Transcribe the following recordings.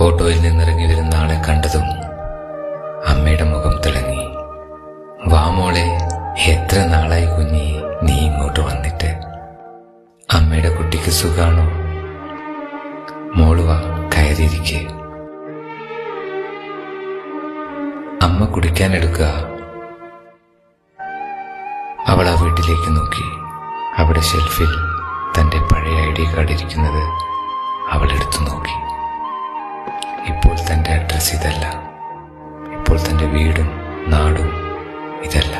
ഓട്ടോയിൽ നിന്നിറങ്ങി വരുന്ന ആളെ കണ്ടതും അമ്മയുടെ മുഖം തിളങ്ങി. വാ മോളെ, എത്ര നാളായി കുഞ്ഞി നീ ഇങ്ങോട്ട് വന്നിട്ട്. അമ്മയുടെ കുട്ടിക്ക് സുഖാണോ? മോള് വാ, കയറിയിരിക്കെ. അമ്മ കുടിക്കാനെടുക്കുക. അവൾ ആ വീട്ടിലേക്ക് നോക്കി. അവിടെ ഷെൽഫിൽ തന്റെ പഴയ ID കാർഡ് ഇരിക്കുന്നത് അവൾ എടുത്തു നോക്കി. ഇപ്പോൾ തന്റെ അഡ്രസ് ഇതല്ല, ഇപ്പോൾ തന്റെ വീടും നാടും ഇതല്ല.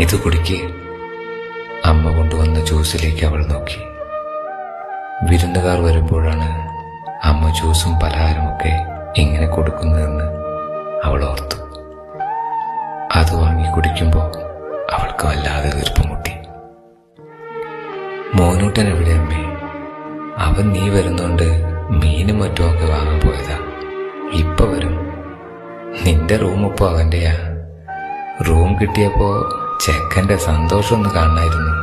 ഇത് കുടിക്ക്. അമ്മ കൊണ്ടുവന്ന ജ്യൂസിലേക്ക് അവൾ നോക്കി. വിരുന്നുകാർ വരുമ്പോഴാണ് അമ്മ ജ്യൂസും പലഹാരമൊക്കെ ഇങ്ങനെ കൊടുക്കുന്നതെന്ന് അവൾ ഓർത്തു. അത് വാങ്ങി കുടിക്കുമ്പോൾ അവൾക്ക് വല്ലാതെ വീർപ്പ് മുട്ടി. മോനൂട്ടൻ എവിടെ അമ്മേ? അവൻ നീ വരുന്നോണ്ട് മീനും മറ്റുമൊക്കെ വാങ്ങാൻ പോയതാ. ഇപ്പൊ വരും. നിന്റെ റൂം ഇപ്പോ അവന്റെയാ. റൂം കിട്ടിയപ്പോ ചെക്കന്റെ സന്തോഷം ഒന്ന് കാണായിരുന്നു.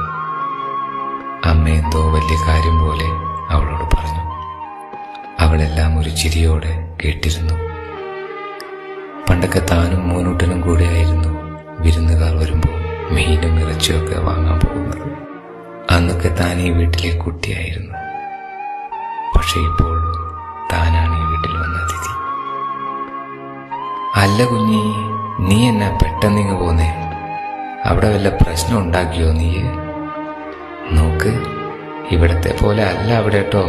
അമ്മ എന്തോ വലിയ കാര്യം പോലെ അവളോട് പറഞ്ഞു. അവളെല്ലാം ഒരു ചിരിയോടെ കേട്ടിരുന്നു. പണ്ടൊക്കെ താനും മോനൂട്ടനും കൂടെയായിരുന്നു വിരുന്നുകാർ വരുമ്പോൾ മീനും ഇറച്ചിയൊക്കെ വാങ്ങാൻ പോകുന്നത്. അന്നൊക്കെ താൻ ഈ വീട്ടിലെ കുട്ടിയായിരുന്നു. പക്ഷെ ഇപ്പോൾ താനാണ് ഈ വീട്ടിൽ വന്ന അതിഥി. അല്ല കുഞ്ഞി, നീ എന്നാ പെട്ടെന്നിങ്ങ് പോന്നേ? അവിടെ വല്ല പ്രശ്നം ഉണ്ടാക്കിയോ നീ? നോക്ക്, ഇവിടത്തെ പോലെ അല്ല അവിടെ കേട്ടോ.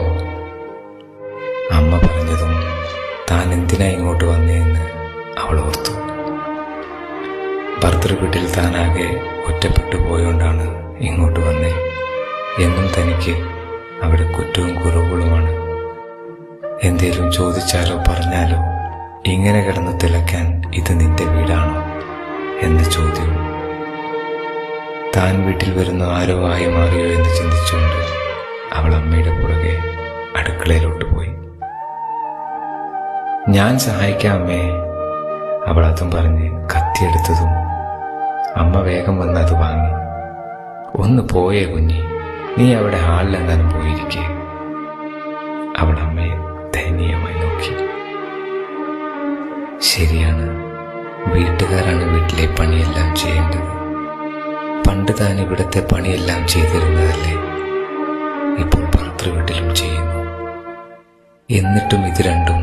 അമ്മ പറഞ്ഞതും താൻ എന്തിനാ ഇങ്ങോട്ട് വന്നേന്ന് അവൾ ഓർത്തു. ഭർത്തൃ വീട്ടിൽ താനാകെ ഒറ്റപ്പെട്ടു പോയോണ്ടാണ് ഇങ്ങോട്ട് വന്നേ. എന്നും തനിക്ക് അവിടെ കുറ്റവും കുറവുകളുമാണ്. എന്തേലും ചോദിച്ചാലോ പറഞ്ഞാലോ ഇങ്ങനെ കിടന്ന് തിളയ്ക്കാൻ ഇത് നിന്റെ വീടാണോ എന്ന ചോദ്യവും. താൻ വീട്ടിൽ വരുന്ന ആരോ ആയി മാറിയോ എന്ന് ചിന്തിച്ചുകൊണ്ട് അവൾ അമ്മയുടെ പുറകെ അടുക്കളയിലോട്ട് പോയി. ഞാൻ സഹായിക്കാം അമ്മേ, അവൾ അതും പറഞ്ഞ് കത്തിയെടുത്തതും അമ്മ വേഗം വന്ന് അത് വാങ്ങി. ഒന്ന് പോയേ കുഞ്ഞി, നീ അവിടെ ഹാളിലെങ്ങാനും പോയിരിക്കേ. അവൾ അമ്മയെ ദയനീയമായി നോക്കി. ശരിയാണ്, വീട്ടുകാരാണ് വീട്ടിലെ പണിയെല്ലാം ചെയ്യേണ്ടത്. പണ്ട് താൻ ഇവിടുത്തെ പണിയെല്ലാം ചെയ്തിരുന്നതല്ലേ, ഇപ്പോൾ ഭർത്തൃ വീട്ടിലും ചെയ്യുന്നു. എന്നിട്ടും ഇത് രണ്ടും